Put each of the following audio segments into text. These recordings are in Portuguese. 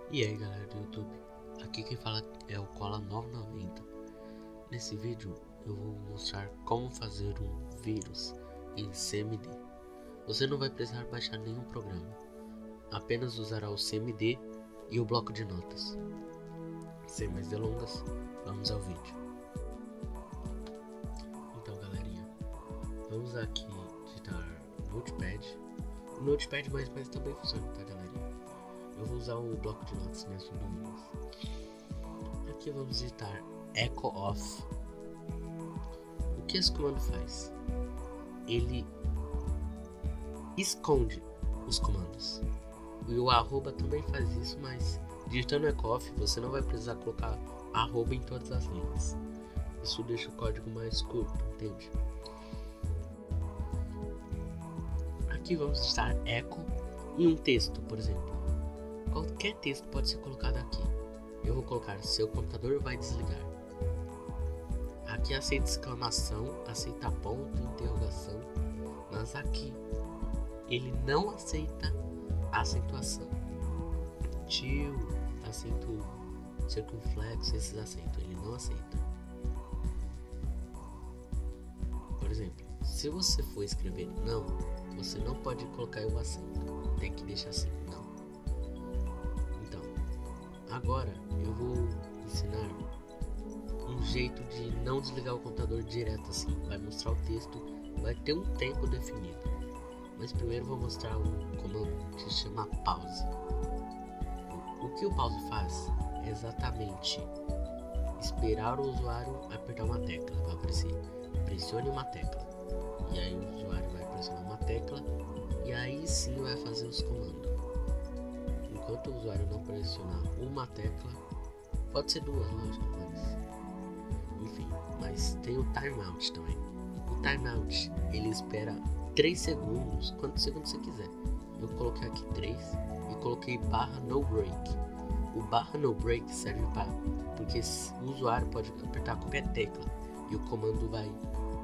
E aí galera do YouTube, aqui quem fala é o Cola990. Nesse vídeo eu vou mostrar como fazer um vírus em CMD. Você não vai precisar baixar nenhum programa, apenas usará o CMD e o bloco de notas. Sem mais delongas, vamos ao vídeo. Então galerinha, vamos aqui digitar Notepad. O Notepad++ também funciona, tá galerinha? Eu vou usar o bloco de notas mesmo do Windows. Aqui vamos digitar echo off. O que esse comando faz? Ele esconde os comandos. E o arroba também faz isso, mas digitando echo off você não vai precisar colocar arroba em todas as linhas. Isso deixa o código mais curto, entende? Aqui vamos digitar echo em um texto, por exemplo. Qualquer texto pode ser colocado aqui. Eu vou colocar seu computador vai desligar. Aqui aceita exclamação, aceita ponto, interrogação, mas aqui ele não aceita acentuação. Tio, acento circunflexo, esses acentos ele não aceita. Por exemplo, se você for escrever não, você não pode colocar o acento. Tem que deixar assim, não. Agora eu vou ensinar um jeito de não desligar o computador direto assim. Vai mostrar o texto, vai ter um tempo definido. Mas primeiro vou mostrar um comando que se chama pause. O que o pause faz é exatamente esperar o usuário apertar uma tecla. Vai aparecer, pressione uma tecla. E aí o usuário vai pressionar uma tecla e aí sim vai fazer os comandos. Enquanto o usuário não pressionar uma tecla, pode ser duas, lógico, mas tem o timeout também. O timeout ele espera 3 segundos, quantos segundos você quiser. Eu coloquei aqui 3 e coloquei /no break. O /no break serve para porque o usuário pode apertar qualquer tecla e o comando vai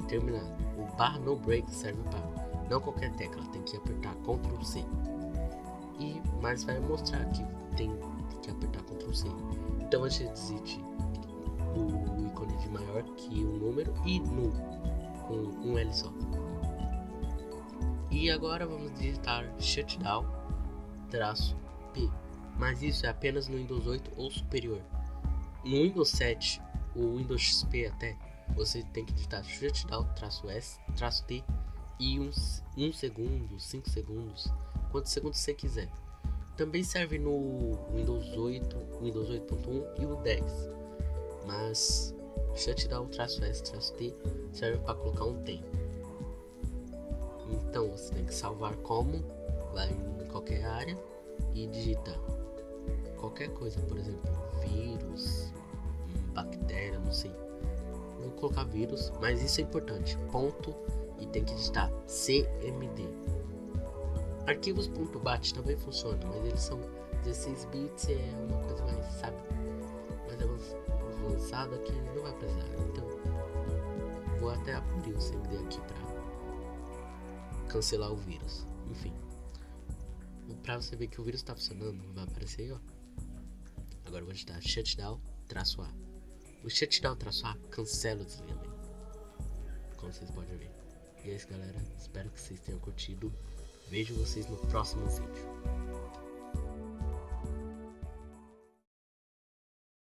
terminar. O /no break serve para não qualquer tecla, tem que apertar Ctrl C. Mas vai mostrar que tem que apertar Ctrl C. Então você digite o ícone de maior que o número e nu com um L só. E agora vamos digitar shutdown -P. Mas isso é apenas no Windows 8 ou superior. No Windows 7 ou Windows XP até, você tem que digitar shutdown -S -T e 1 segundo, 5 segundos, quantos segundos você quiser. Também serve no Windows 8, Windows 8.1 e o 10. Mas shutdown -S -T serve para colocar um tempo. Então você tem que salvar como, vai em qualquer área e digita qualquer coisa, por exemplo, vírus, bactéria, não sei. Vou colocar vírus, mas isso é importante, ponto, e tem que digitar CMD. Arquivos .bat também funcionam, mas eles são 16 bits, é uma coisa mais, sabe, mais avançada que não vai precisar. Então vou até abrir o CMD aqui para cancelar o vírus. Enfim, para você ver que o vírus está funcionando, vai aparecer aí, ó. Agora eu vou digitar shutdown -A. O shutdown -A cancela o desligamento, como vocês podem ver. E é isso galera, espero que vocês tenham curtido. Vejo vocês no próximo vídeo.